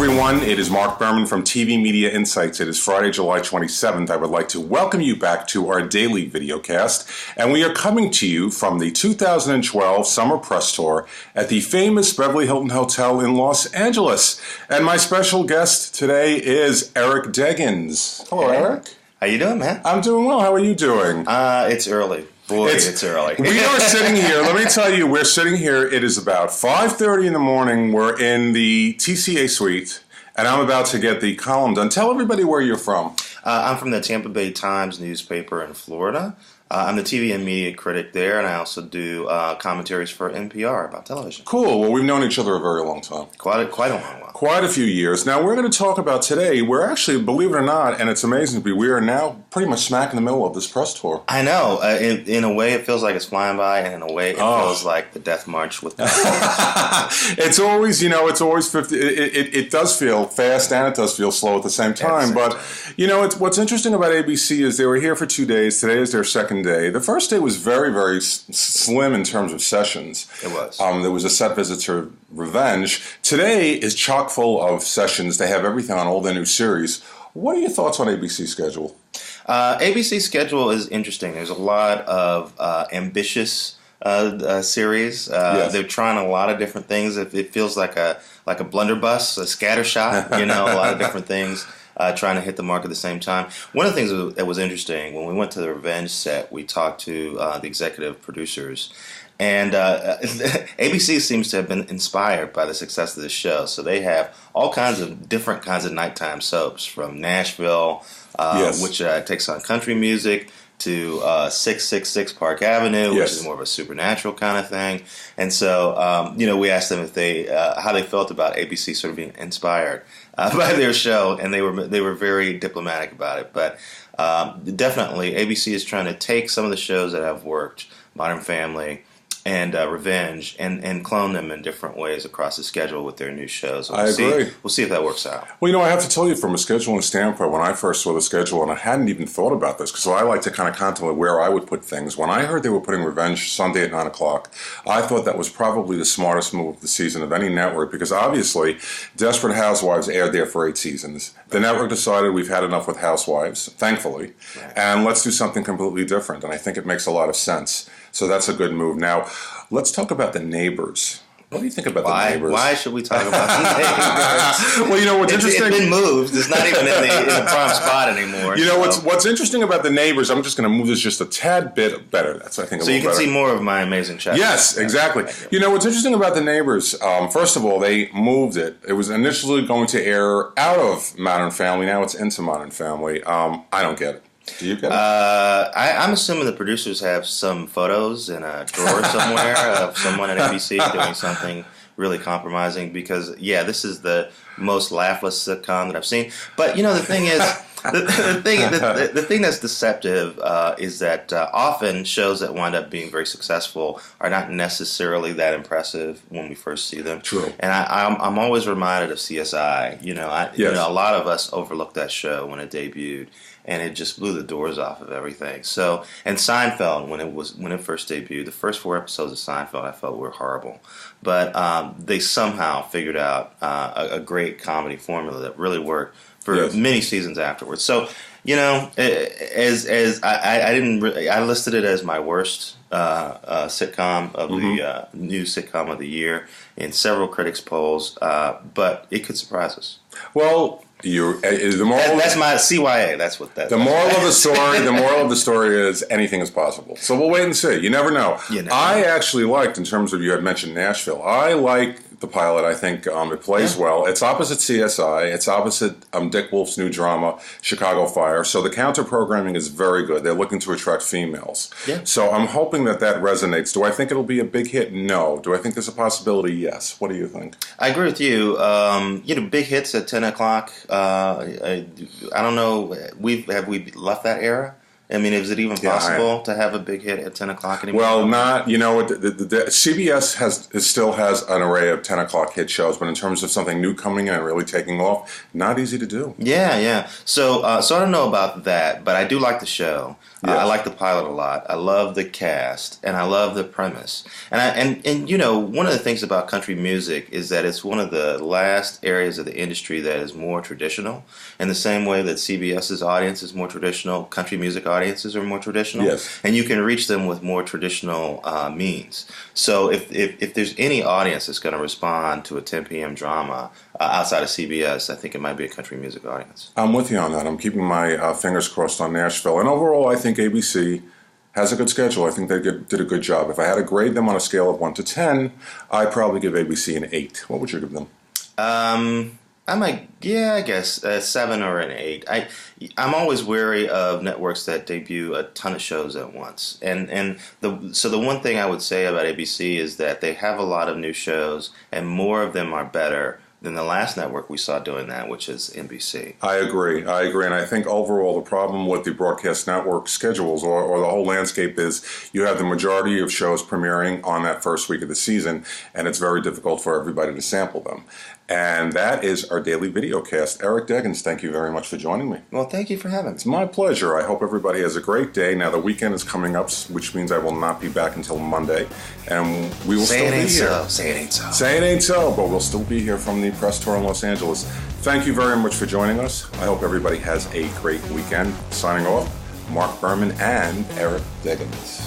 everyone. It is Marc Berman from TV Media Insights. It is Friday, July 27th. I would like to welcome you back to our daily videocast. And we are coming to you from the 2012 Summer Press Tour at the famous Beverly Hilton Hotel in Los Angeles. And my special guest today is Eric Deggans. Hello, Eric. How you doing, man? I'm doing well. How are you doing? It's early. Boy, it's early. We are sitting here. Let me tell you, we're sitting here. It is about 5:30 in the morning. We're in the TCA suite, and I'm about to get the column done. Tell everybody where you're from. I'm from the Tampa Bay Times newspaper in Florida. I'm the TV and media critic there, and I also do commentaries for NPR about television. Cool. Well, we've known each other a very long time. Quite a long while. Quite a few years. Now, we're going to talk about today, we're actually, believe it or not, and it's amazing to be, we are now pretty much smack in the middle of this press tour. I know. In a way, it feels like it's flying by, and in a way, it feels like the Death March with It's always, it's always 50. It does feel fast, and it does feel slow at the same time. But, what's interesting about ABC is they were here for 2 days. Today is their second day. The first day was very, very slim in terms of sessions. It was. There was a set visit to Revenge. Today is chock full of sessions. They have everything on all their new series. What are your thoughts on ABC's schedule? ABC's schedule is interesting. There's a lot of ambitious series. Yes. They're trying a lot of different things. It feels like a blunderbuss, a scattershot. A lot of different things. Trying to hit the mark at the same time. One of the things that was interesting, when we went to the Revenge set, we talked to the executive producers. And ABC seems to have been inspired by the success of this show. So they have all kinds of different kinds of nighttime soaps, from Nashville, which takes on country music, to 666 Park Avenue, which is more of a supernatural kind of thing. And so, we asked them if they how they felt about ABC sort of being inspired by their show, and they were very diplomatic about it. But definitely, ABC is trying to take some of the shows that have worked, Modern Family and Revenge, and clone them in different ways across the schedule with their new shows. So I agree. We'll see if that works out. Well, I have to tell you, from a scheduling standpoint, when I first saw the schedule, and I hadn't even thought about this, because I like to kind of contemplate where I would put things. When I heard they were putting Revenge Sunday at 9 o'clock, I thought that was probably the smartest move of the season of any network, because obviously Desperate Housewives aired there for 8 seasons. The network decided we've had enough with Housewives, thankfully, and let's do something completely different, and I think it makes a lot of sense. So that's a good move. Now, let's talk about The Neighbors. What do you think about The Neighbors? Why should we talk about The Neighbors? Well, what's interesting... It's been moved. It's not even in the prime spot anymore. What's interesting about The Neighbors, I'm just going to move this just a tad bit better. That's, I think, a so you can better. see more of my amazing chat. Yes, exactly. What's interesting about The Neighbors, first of all, they moved it. It was initially going to air out of Modern Family. Now it's into Modern Family. I don't get it. Do you get it? I'm assuming the producers have some photos in a drawer somewhere of someone at ABC doing something really compromising, because, this is the most laughless sitcom that I've seen. But, the thing is, the thing that's deceptive is that often shows that wind up being very successful are not necessarily that impressive when we first see them. True. And I'm always reminded of CSI. A lot of us overlooked that show when it debuted, and it just blew the doors off of everything. So, and Seinfeld, when it first debuted, the first 4 episodes of Seinfeld I felt were horrible, but they somehow figured out a great comedy formula that really worked for many seasons afterwards. So, as I listed it as my worst sitcom of the new sitcom of the year in several critics' polls, but it could surprise us. Well, that's my CYA. That's what that. The moral of the story. The moral of the story is anything is possible. So we'll wait and see. You never know. I actually liked, in terms of, you had mentioned Nashville. I like the pilot. I think it plays well. It's opposite CSI. It's opposite Dick Wolf's new drama, Chicago Fire. So the counter programming is very good. They're looking to attract females. Yeah. So I'm hoping that resonates. Do I think it'll be a big hit? No. Do I think there's a possibility? Yes. What do you think? I agree with you. Big hits at 10 o'clock. I don't know. Have we left that era? I mean, is it even Yeah, possible to have a big hit at 10 o'clock anymore? Well, not, the CBS still has an array of 10 o'clock hit shows, but in terms of something new coming in and really taking off, not easy to do. Yeah, yeah. So I don't know about that, but I do like the show. Yes. I like the pilot a lot. I love the cast, and I love the premise. And you know, one of the things about country music is that it's one of the last areas of the industry that is more traditional. In the same way that CBS's audience is more traditional, country music audiences are more traditional. Yes. And you can reach them with more traditional means. So if there's any audience that's going to respond to a 10 p.m. drama outside of CBS, I think it might be a country music audience. I'm with you on that. I'm keeping my fingers crossed on Nashville. And overall, I think ABC has a good schedule. I think they did a good job. If I had to grade them on a scale of 1 to 10, I'd probably give ABC an 8. What would you give them? I guess a 7 or an 8. I'm always wary of networks that debut a ton of shows at once. So the one thing I would say about ABC is that they have a lot of new shows, and more of them are better than the last network we saw doing that, which is NBC. I agree, and I think overall the problem with the broadcast network schedules or the whole landscape is you have the majority of shows premiering on that first week of the season, and it's very difficult for everybody to sample them. And that is our daily video cast. Eric Deggans, thank you very much for joining me. Well, thank you for having me. It's my pleasure. I hope everybody has a great day. Now, the weekend is coming up, which means I will not be back until Monday, and we will still be here. Say it ain't so. Say it ain't so, but we'll still be here from the press tour in Los Angeles. Thank you very much for joining us. I hope everybody has a great weekend. Signing off, Marc Berman and Eric Deggans.